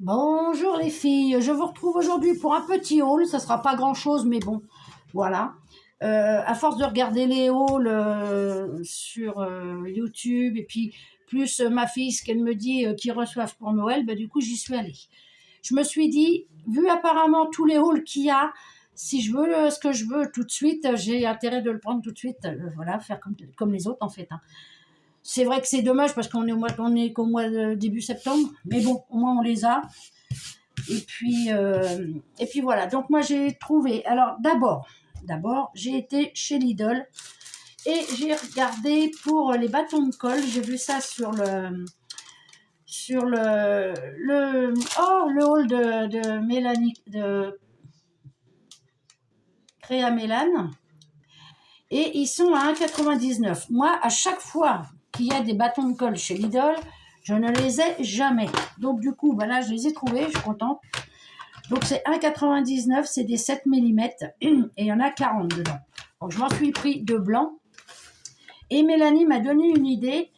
Bonjour les filles, je vous retrouve aujourd'hui pour un petit haul, ça sera pas grand chose mais bon, voilà. À force de regarder les hauls sur YouTube et puis plus ma fille ce qu'elle me dit qu'ils reçoivent pour Noël, bah, du coup j'y suis allée. Je me suis dit, vu apparemment tous les hauls qu'il y a, si je veux ce que je veux tout de suite, j'ai intérêt de le prendre tout de suite, voilà, faire comme les autres en fait, hein. C'est vrai que c'est dommage parce qu'on est qu'au mois de début septembre, mais bon, au moins on les a. Et puis voilà. Donc moi j'ai trouvé. Alors d'abord j'ai été chez Lidl et j'ai regardé pour les bâtons de colle. J'ai vu ça sur le hall de Mélanie de Créa Mélane et ils sont à 1,99 €. Moi à chaque fois qu'il y a des bâtons de colle chez Lidl, je ne les ai jamais. Donc du coup, là, je les ai trouvés, je suis contente. Donc c'est 1,99 €, c'est des 7 mm et il y en a 40 dedans. Donc je m'en suis pris deux blancs. Et Mélanie m'a donné une idée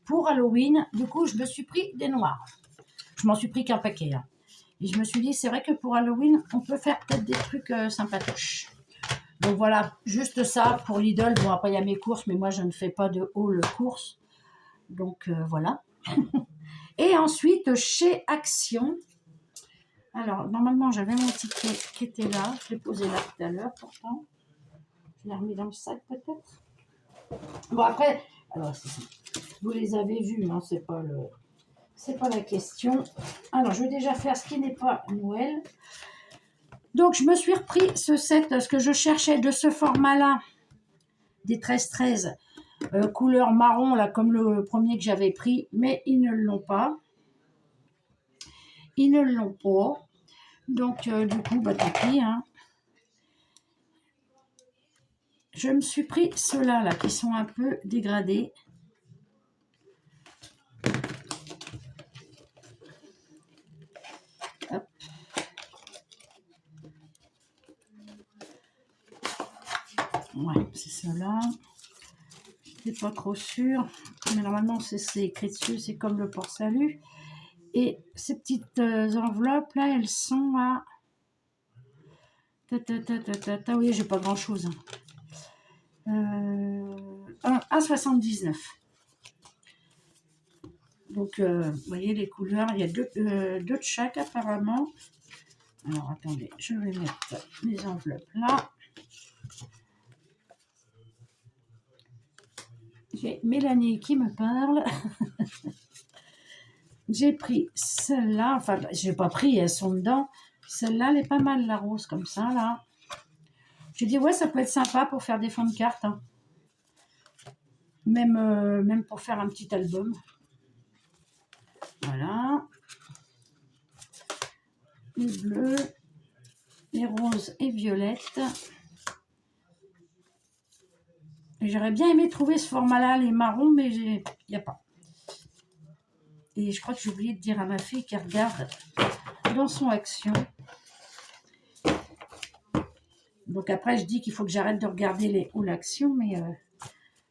pour Halloween. Du coup, je me suis pris des noirs. Je m'en suis pris qu'un paquet, hein. Et je me suis dit, c'est vrai que pour Halloween, on peut faire peut-être des trucs sympatoches. Donc voilà, juste ça pour Lidl. Bon, après, il y a mes courses, mais moi, je ne fais pas de haul courses. Donc voilà. Et ensuite, chez Action. Alors, normalement, j'avais mon ticket qui était là. Je l'ai posé là tout à l'heure, pourtant. Je l'ai remis dans le sac, peut-être. Bon, après, alors, vous les avez vus, hein, c'est pas la question. Alors, je vais déjà faire ce qui n'est pas Noël. Donc, je me suis repris ce set, ce que je cherchais de ce format-là, des 13-13, couleur marron, là, comme le premier que j'avais pris, mais ils ne l'ont pas. Ils ne l'ont pas. Donc, du coup, tant pis, hein. Je me suis pris ceux-là, là, qui sont un peu dégradés. Hop. Ouais, c'est ceux-là. Je n'étais pas trop sûre. Mais normalement, c'est écrit dessus, c'est comme le port-salut. Et ces petites enveloppes, là, elles sont à... Oui, j'ai pas grand-chose. 1,79 €. Donc, vous voyez les couleurs, il y a deux de chaque apparemment. Alors, attendez, je vais mettre les enveloppes là. J'ai Mélanie qui me parle. J'ai pris celle-là, enfin, j'ai pas pris, elles sont dedans. Celle-là, elle est pas mal, la rose, comme ça, là. J'ai dit, ouais, ça peut être sympa pour faire des fonds de cartes, hein. Même pour faire un petit album. Voilà. Les bleus, les roses et violettes. J'aurais bien aimé trouver ce format-là, les marrons, mais il n'y a pas. Et je crois que j'ai oublié de dire à ma fille qu'elle regarde dans son Action. Donc après, je dis qu'il faut que j'arrête de regarder les hauls Action, mais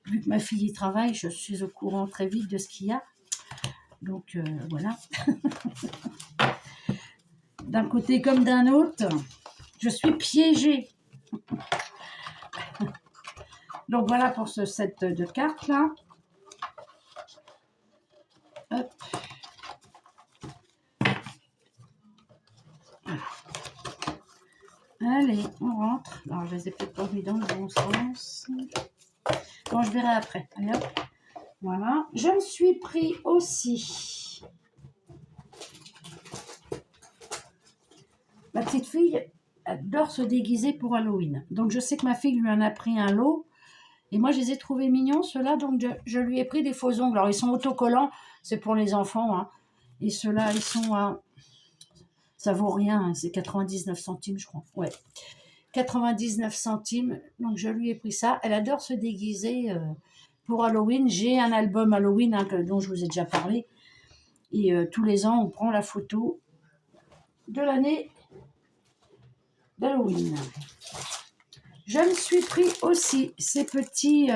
vu que ma fille y travaille, je suis au courant très vite de ce qu'il y a. Donc voilà. D'un côté comme d'un autre, je suis piégée. Donc voilà pour ce set de cartes là. Hop. Voilà. Allez, on rentre. Alors je les ai peut-être pas mis dans le bon sens. Bon, je verrai après. Allez hop. Voilà. Je me suis pris aussi. Ma petite fille adore se déguiser pour Halloween. Donc je sais que ma fille lui en a pris un lot. Et moi, je les ai trouvés mignons, ceux-là. Donc je lui ai pris des faux ongles. Alors ils sont autocollants. C'est pour les enfants, hein. Et ceux-là, ils sont à... Ça vaut rien, hein, c'est 99 centimes, je crois. Ouais, 99 centimes. Donc je lui ai pris ça. Elle adore se déguiser pour Halloween. J'ai un album Halloween, hein, dont je vous ai déjà parlé. Et tous les ans, on prend la photo de l'année d'Halloween. Je me suis pris aussi ces petits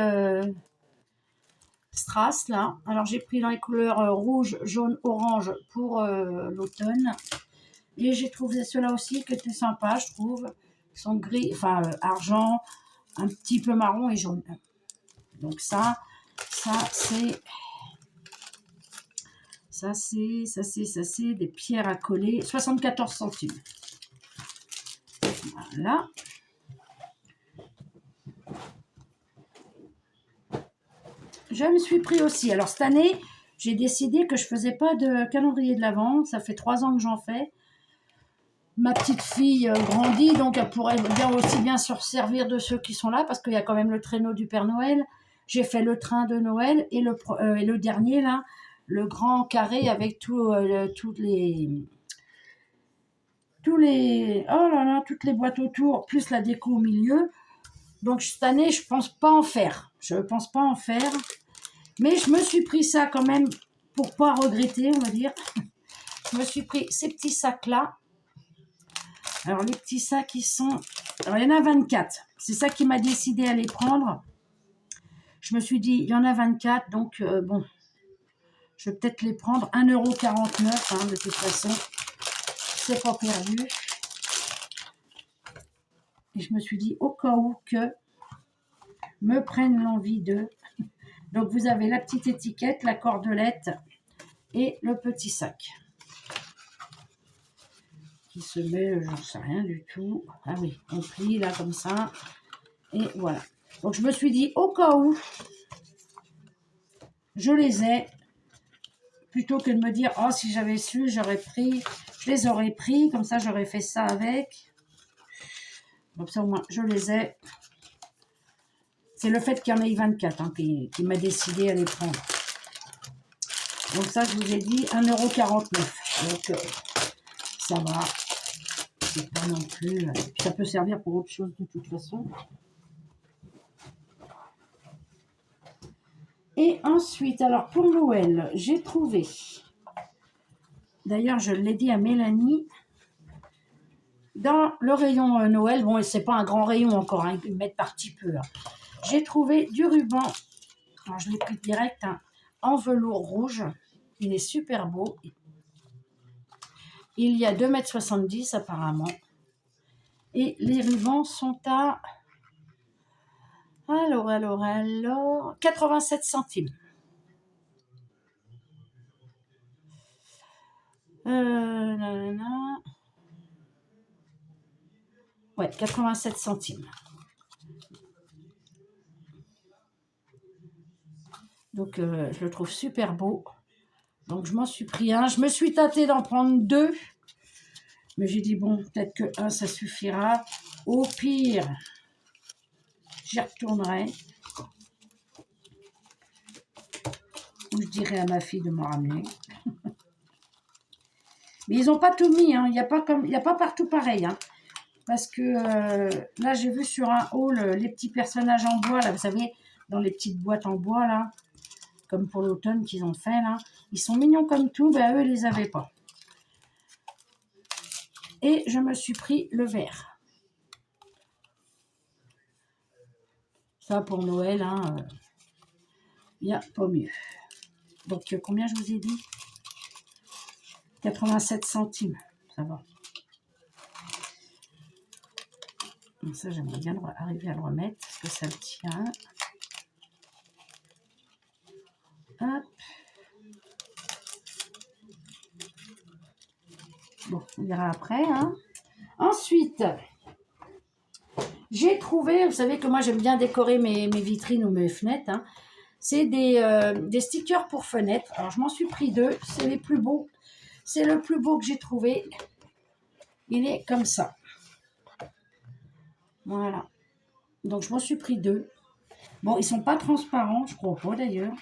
strass là. Alors j'ai pris dans les couleurs rouge, jaune, orange pour l'automne. Et j'ai trouvé ceux-là aussi qui étaient sympas, je trouve. Ils sont gris, enfin argent, un petit peu marron et jaune. Donc ça c'est des pierres à coller. 74 centimes. Voilà. Je me suis pris aussi. Alors cette année, j'ai décidé que je faisais pas de calendrier de l'Avent. Ça fait 3 ans que j'en fais. Ma petite fille grandit, donc elle pourrait aussi bien se servir de ceux qui sont là, parce qu'il y a quand même le traîneau du Père Noël. J'ai fait le train de Noël et le dernier, là, le grand carré avec toutes les boîtes autour, plus la déco au milieu. Donc cette année, je pense pas en faire. Mais je me suis pris ça quand même pour pas regretter, on va dire. Je me suis pris ces petits sacs-là. Alors, les petits sacs, ils sont... Alors, il y en a 24. C'est ça qui m'a décidé à les prendre. Je me suis dit, il y en a 24, donc bon, je vais peut-être les prendre. 1,49 €, de toute façon. C'est pas perdu. Et je me suis dit, au cas où que me prenne l'envie d'eux. Donc, vous avez la petite étiquette, la cordelette et le petit sac. Qui se met, j'en sais rien du tout. Ah oui, on plie là comme ça. Et voilà. Donc, je me suis dit, au cas où, je les ai. Plutôt que de me dire, oh, si j'avais su, j'aurais pris. Je les aurais pris, comme ça, j'aurais fait ça avec. Comme ça, au moins, je les ai. C'est le fait qu'il y en ait 24 qui m'a décidé à les prendre. Donc ça, je vous ai dit, 1,49 €. Donc, ça va. C'est pas non plus... ça peut servir pour autre chose de toute façon. Et ensuite, alors pour Noël, j'ai trouvé... D'ailleurs, je l'ai dit à Mélanie... Dans le rayon Noël, bon, c'est pas un grand rayon encore, ils mettent par petit peu. J'ai trouvé du ruban, alors je l'ai pris direct, en velours rouge. Il est super beau. Il y a 2,70 m apparemment. Et les rubans sont à... Alors, 87 centimes. Ouais, 87 centimes. Donc, je le trouve super beau. Donc, je m'en suis pris un. Je me suis tâtée d'en prendre 2. Mais j'ai dit, bon, peut-être que 1, ça suffira. Au pire, j'y retournerai. Ou je dirai à ma fille de m'en ramener. Mais ils n'ont pas tout mis. Il n'y a pas partout pareil. Parce que là, j'ai vu sur un haul les petits personnages en bois. Là, vous savez, dans les petites boîtes en bois, là. Comme pour l'automne qu'ils ont fait, là. Ils sont mignons comme tout. Ben, eux, ils les avaient pas. Et je me suis pris le vert. Ça, pour Noël, il n'y a pas mieux. Donc, combien je vous ai dit? 87 centimes. Ça va. Donc ça, j'aimerais bien arriver à le remettre, parce que ça le tient. Hop. Bon, on verra après. Ensuite, j'ai trouvé, vous savez que moi, j'aime bien décorer mes vitrines ou mes fenêtres. C'est des stickers pour fenêtres. Alors, je m'en suis pris 2. C'est les plus beaux. C'est le plus beau que j'ai trouvé. Il est comme ça. Voilà. Donc, je m'en suis pris 2. Bon, ils sont pas transparents, je crois pas d'ailleurs.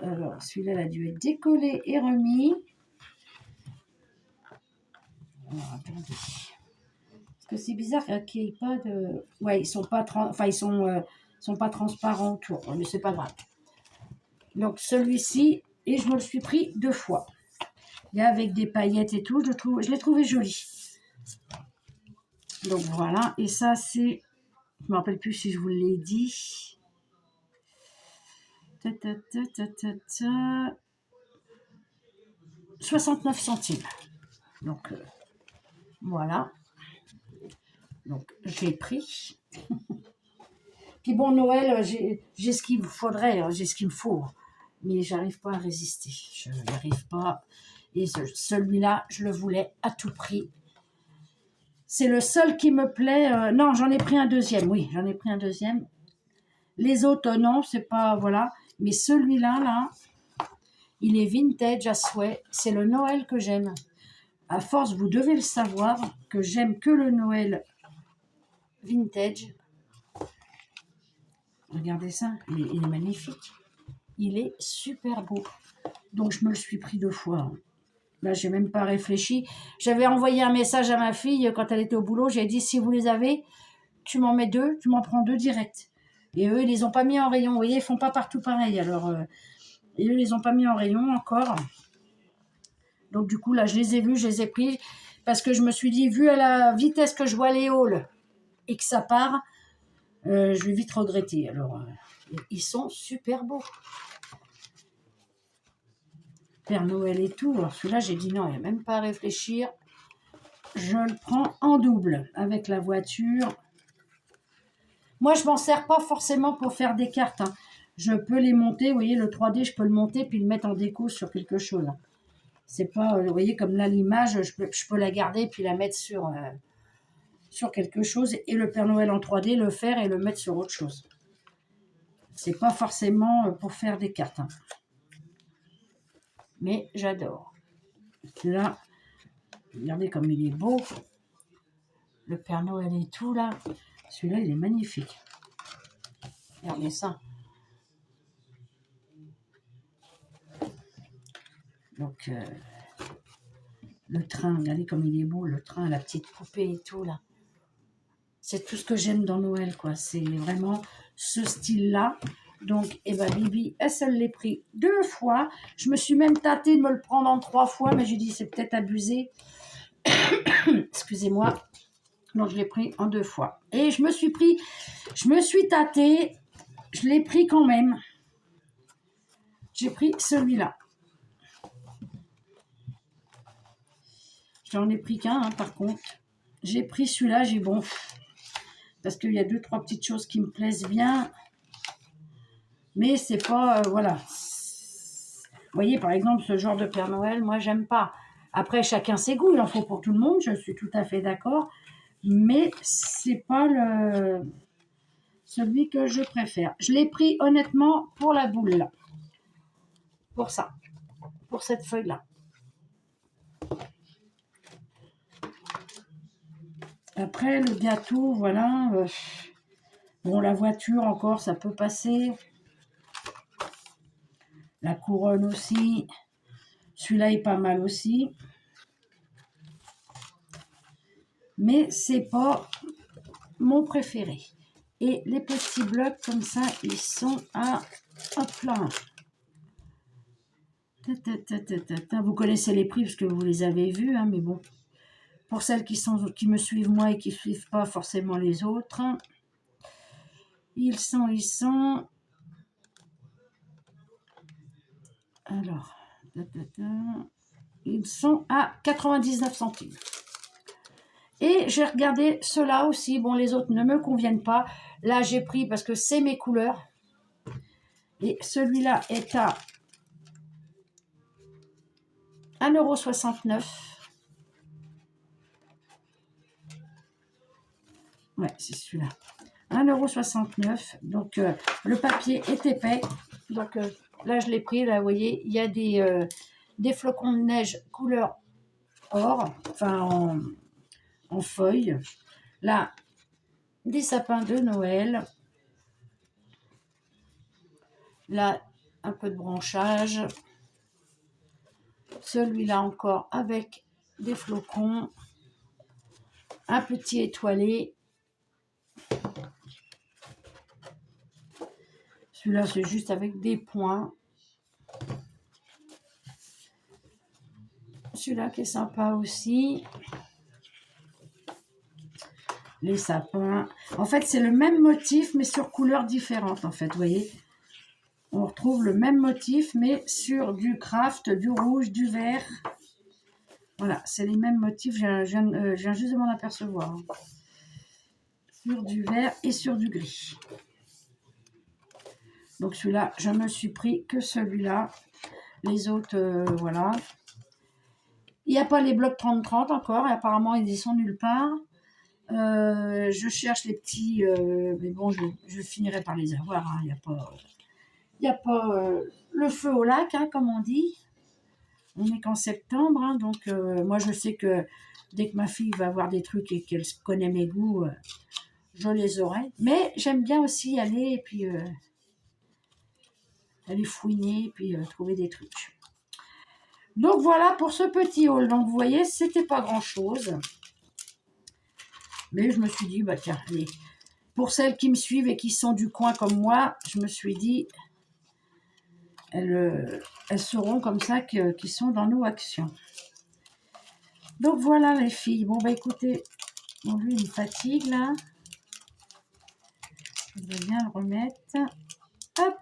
Alors, celui-là, il a dû être décollé et remis. Alors, attendez. Parce que c'est bizarre qu'il n'y ait pas de... Ouais, ils sont pas sont pas transparents autour, mais c'est pas grave. Donc, celui-ci, et je me le suis pris 2 fois. Il y a avec des paillettes et tout, je l'ai trouvé joli. Donc, voilà. Et ça, c'est Je me rappelle plus si je vous l'ai dit. Ta, ta, ta, ta, ta, ta. 69 centimes. Donc, voilà. Donc, j'ai pris. Puis bon, Noël, j'ai ce qu'il me faudrait, hein, j'ai ce qu'il me faut. Mais j'arrive pas à résister. Je n'y arrive pas. Et celui-là, je le voulais à tout prix. C'est le seul qui me plaît. Non, j'en ai pris un deuxième. Oui, j'en ai pris un deuxième. Les autres, non, c'est pas... Voilà. Mais celui-là, là, il est vintage à souhait. C'est le Noël que j'aime. À force, vous devez le savoir, que j'aime que le Noël vintage. Regardez ça, il est magnifique. Il est super beau. Donc, je me le suis pris 2 fois. Là, j'ai même pas réfléchi. J'avais envoyé un message à ma fille quand elle était au boulot. J'ai dit, si vous les avez, tu m'en mets 2, tu m'en prends 2 direct. Et eux, ils les ont pas mis en rayon. Vous voyez, ils font pas partout pareil. Alors, et eux, ils les ont pas mis en rayon encore. Donc, du coup, là, je les ai vus, je les ai pris. Parce que je me suis dit, vu à la vitesse que je vois les halls et que ça part, je vais vite regretter. Alors, ils sont super beaux. Père Noël et tout. Alors celui-là, j'ai dit non, il n'y a même pas à réfléchir. Je le prends en double avec la voiture. Moi, je m'en sers pas forcément pour faire des cartes. Hein. Je peux les monter, vous voyez, le 3D, je peux le monter puis le mettre en déco sur quelque chose. C'est pas, vous voyez, comme là, l'image, je peux la garder puis la mettre sur quelque chose. Et le Père Noël en 3D, le faire et le mettre sur autre chose. C'est pas forcément pour faire des cartes. Hein. Mais j'adore. Là, regardez comme il est beau. Le Père Noël et tout, là. Celui-là, il est magnifique. Regardez ça. Donc, le train, regardez comme il est beau, le train, la petite poupée et tout, là. C'est tout ce que j'aime dans Noël, quoi. C'est vraiment ce style-là. Donc, eh ben, Bibi, elle se l'est pris 2 fois. Je me suis même tâtée de me le prendre en 3 fois, mais j'ai dit, c'est peut-être abusé. Excusez-moi. Donc, je l'ai pris en 2 fois. Et je me suis tâtée, je l'ai pris quand même. J'ai pris celui-là. J'en ai pris qu'un, hein, par contre. J'ai pris celui-là, j'ai bon. Parce qu'il y a 2-3 petites choses qui me plaisent bien. Mais c'est pas... voilà. Vous voyez, par exemple, ce genre de Père Noël, moi, j'aime pas. Après, chacun ses goûts, il en faut pour tout le monde, je suis tout à fait d'accord. Mais c'est pas celui que je préfère. Je l'ai pris, honnêtement, pour la boule, là. Pour ça. Pour cette feuille-là. Après, le gâteau, voilà. Bon, la voiture, encore, ça peut passer. La couronne aussi. Celui-là est pas mal aussi. Mais c'est pas mon préféré. Et les petits blocs, comme ça, ils sont à... Hop là. Vous connaissez les prix parce que vous les avez vus, hein, mais bon. Pour celles qui me suivent moi et qui ne suivent pas forcément les autres, ils sont... Alors, ils sont à 99 centimes. Et j'ai regardé ceux-là aussi. Bon, les autres ne me conviennent pas. Là, j'ai pris parce que c'est mes couleurs. Et celui-là est à 1,69 €. Ouais, c'est celui-là. 1,69 €. Donc, le papier est épais. Donc, là, je l'ai pris. Là, vous voyez, il y a des flocons de neige couleur or. Enfin, en feuilles. Là, des sapins de Noël. Là, un peu de branchage. Celui-là encore avec des flocons. Un petit étoilé. Celui-là, c'est juste avec des points. Celui-là qui est sympa aussi. les sapins. En fait, c'est le même motif, mais sur couleurs différentes, en fait, vous voyez. On retrouve le même motif, mais sur du craft, du rouge, du vert. Voilà, c'est les mêmes motifs, je viens juste de m'en apercevoir. Hein. Sur du vert et sur du gris. Donc celui-là, je me suis pris que celui-là. Les autres, voilà. Il n'y a pas les blocs 30-30 encore, et apparemment ils y sont nulle part. Je cherche les petits, mais bon, je finirai par les avoir. Hein. Il n'y a pas le feu au lac, hein, comme on dit. On n'est qu'en septembre, hein, donc moi je sais que dès que ma fille va avoir des trucs et qu'elle connaît mes goûts, je les aurai. Mais j'aime bien aussi aller et puis aller fouiner et puis trouver des trucs. Donc voilà pour ce petit haul. Donc vous voyez, c'était pas grand chose. Mais je me suis dit, bah tiens, allez. Pour celles qui me suivent et qui sont du coin comme moi, je me suis dit, elles sauront comme ça qu'ils sont dans nos actions. Donc voilà les filles. Bon bah écoutez, bon lui il me fatigue là. Je vais bien le remettre. Hop.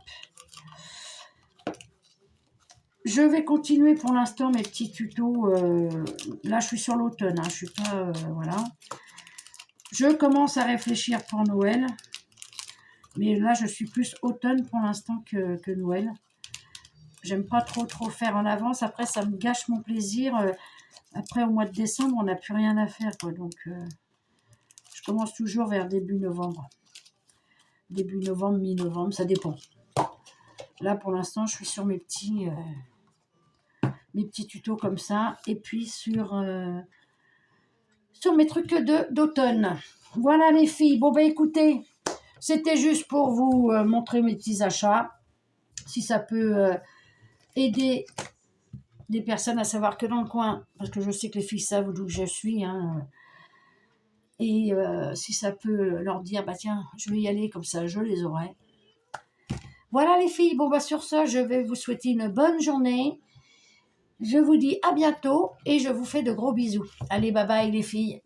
Je vais continuer pour l'instant mes petits tutos. Là je suis sur l'automne, hein, je suis pas voilà. Je commence à réfléchir pour Noël. Mais là je suis plus automne pour l'instant que Noël. J'aime pas trop faire en avance. Après ça me gâche mon plaisir. Après au mois de décembre on n'a plus rien à faire quoi. Donc je commence toujours vers début novembre. Début novembre, mi-novembre, ça dépend. Là pour l'instant je suis sur mes petits tutos comme ça. Et puis sur mes trucs d'automne. Voilà les filles. Bon bah écoutez, c'était juste pour vous montrer mes petits achats. Si ça peut aider des personnes à savoir que dans le coin, parce que je sais que les filles savent d'où je suis, hein, et si ça peut leur dire, bah tiens, je vais y aller, comme ça je les aurai. Voilà les filles, bon bah sur ça, je vais vous souhaiter une bonne journée. Je vous dis à bientôt et je vous fais de gros bisous. Allez, bye bye les filles.